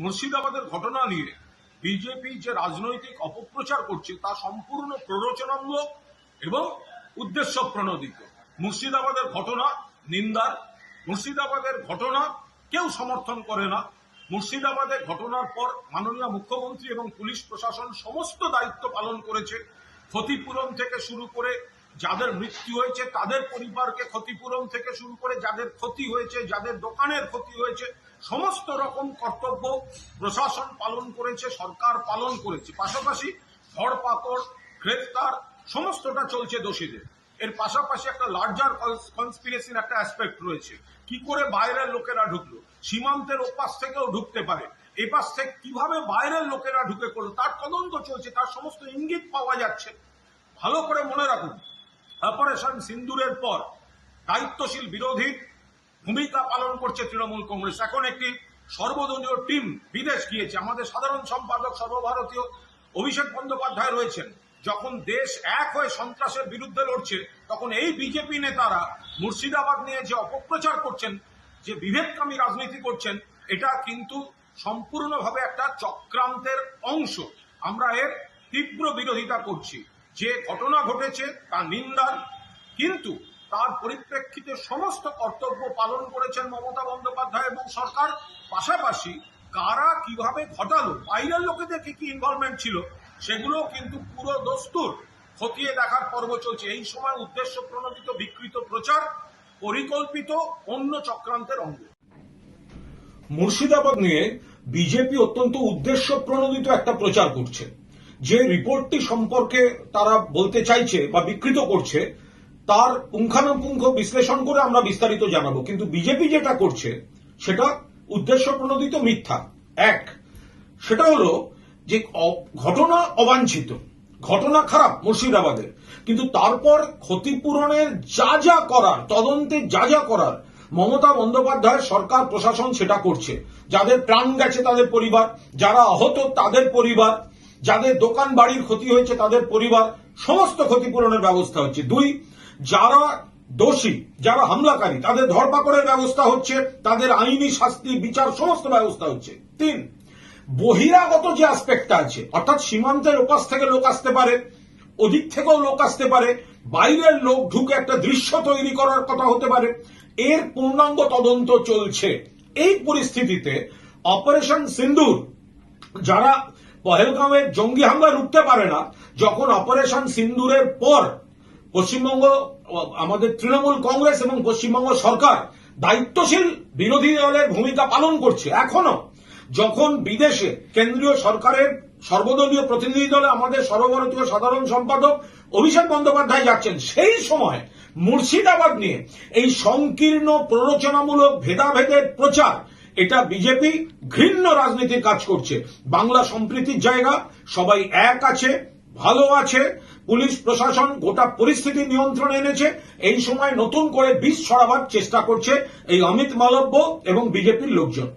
মুর্শিদাবাদের ঘটনা নিয়ে বিজেপি যে রাজনৈতিক অপপ্রচার করছে তা সম্পূর্ণ প্ররোচনামূলক এবং উদ্দেশ্য প্রণোদিত। মুর্শিদাবাদের ঘটনা নিন্দার, মুর্শিদাবাদের ঘটনা কেউ সমর্থন করে না। মুর্শিদাবাদের ঘটনার পর মাননীয় মুখ্যমন্ত্রী এবং পুলিশ প্রশাসন সমস্ত দায়িত্ব পালন করেছে। ক্ষতিপূরণ থেকে শুরু করে যাদের মৃত্যু হয়েছে তাদের পরিবারকে ক্ষতিপূরণ থেকে শুরু করে যাদের ক্ষতি হয়েছে, যাদের দোকানের ক্ষতি হয়েছে, সমস্ত রকম কর্তব্য প্রশাসন পালন করেছে, সরকার পালন করেছে। পাশাপাশি ধরপাকড়, গ্রেফতার সমস্তটা চলছে দোষীদের। এর পাশাপাশি একটা লার্জার কনস্পিরেসির একটা অ্যাসপেক্ট রয়েছে। কি করে বাইরের লোকেরা ঢুকলো, সীমান্তের ওপাশ থেকেও ঢুকতে পারে, এপাশ থেকে কিভাবে বাইরের লোকেরা ঢুকে পড়লো তার তদন্ত চলছে, তার সমস্ত ইঙ্গিত পাওয়া যাচ্ছে। ভালো করে মনে রাখুন, অপারেশন সিন্দুরের পর দায়িত্বশীল বিরোধীর ভূমিকা পালন করছে তৃণমূল কংগ্রেস। এখন একটি সর্বদলীয় টিম বিদেশ গিয়েছে। আমাদের সাধারণ সম্পাদক সর্বভারতীয় অভিষেক বন্দ্যোপাধ্যায় রয়েছেন। যখন দেশ এক হয়ে সন্ত্রাসের বিরুদ্ধে লড়ছে, তখন এই বিজেপি নেতারা মুর্শিদাবাদ নিয়ে যে অপপ্রচার করছেন, যে বিভেদকামী রাজনীতি করছেন, এটা কিন্তু সম্পূর্ণভাবে একটা চক্রান্তের অংশ। আমরা এর তীব্র বিরোধিতা করছি। যে ঘটনা ঘটেছে তা নিন্দার, কিন্তু তার পরিপ্রেক্ষিতে সমস্ত কর্তব্য পালন করেছেন মমতা বন্দ্যোপাধ্যায় এবং সরকার। পাশাপাশি কারা কিভাবে ঘটালো, বাইরের লোকেদের কি ইনভলভমেন্ট ছিল, সেগুলো কিন্তু পুরো দস্তুর খতিয়ে দেখার পর্ব চলছে। এই সময় উদ্দেশ্য প্রণোদিত বিকৃত প্রচার পরিকল্পিত অন্য চক্রান্তের অঙ্গ। মুর্শিদাবাদ নিয়ে বিজেপি অত্যন্ত উদ্দেশ্য প্রণোদিত একটা প্রচার করছে। যে রিপোর্টটি সম্পর্কে তারা বলতে চাইছে বা বিকৃত করছে তার পুঙ্খানুপুঙ্খ বিশ্লেষণ করে আমরা বিস্তারিত জানাবো। কিন্তু বিজেপি যেটা করছে সেটা উদ্দেশ্য প্রণোদিত মিথ্যা। এক, সেটা হলো যে ঘটনা অবাঞ্ছিত, ঘটনা খারাপ মুর্শিদাবাদের, কিন্তু তারপর ক্ষতিপূরণের যা যা করার, তদন্তে যা যা করার মমতা বন্দ্যোপাধ্যায় সরকার প্রশাসন সেটা করছে। যাদের প্রাণ গেছে তাদের পরিবার, যারা আহত তাদের পরিবার, যাদের দোকান বাড়ির ক্ষতি হয়েছে তাদের পরিবার, সমস্ত ক্ষতিপূরণের ব্যবস্থা হচ্ছে। দুই, যারা দোষী, যারা হামলাকারী তাদের ধরপাকড়ের ব্যবস্থা হচ্ছে, তাদের আইনি শাস্তি বিচার সমস্ত ব্যবস্থা হচ্ছে। তিন, বহিরাগত যে অ্যাসপেক্টটা আছে, অর্থাৎ সীমান্তের ওপাশ থেকে লোক আসতে পারে, ওদিক থেকেও লোক আসতে পারে, বাইরের লোক ঢুকে একটা দৃশ্য তৈরি করার কথা হতে পারে, এর পূর্ণাঙ্গ তদন্ত চলছে। এই পরিস্থিতিতে অপারেশন সিন্দুর, যারা পহেলগাঁওয়ের জঙ্গি হামলা রুখতে পারে না, যখন অপারেশন সিন্দুরের পর পশ্চিমবঙ্গ আমাদের তৃণমূল কংগ্রেস এবং পশ্চিমবঙ্গ সরকার দায়িত্বশীল বিরোধী দলের ভূমিকা পালন করছে, এখনো যখন বিদেশে কেন্দ্রীয় সরকারের সর্বদলীয় প্রতিনিধি দলে আমাদের সর্বভারতীয় সাধারণ সম্পাদক অভিষেক বন্দ্যোপাধ্যায় যাচ্ছেন, সেই সময় মুর্শিদাবাদ নিয়ে এই সংকীর্ণ প্ররোচনামূলক ভেদাভেদের প্রচার, এটা বিজেপি ঘৃণ্য রাজনীতির কাজ করছে। বাংলা সম্প্রীতির জায়গা, সবাই এক আছে, ভালো আছে, পুলিশ প্রশাসন গোটা পরিস্থিতি নিয়ন্ত্রণে এনেছে। এই সময় নতুন করে বিষ ছড়াবার চেষ্টা করছে এই অমিত মালব্য এবং বিজেপির লোকজন।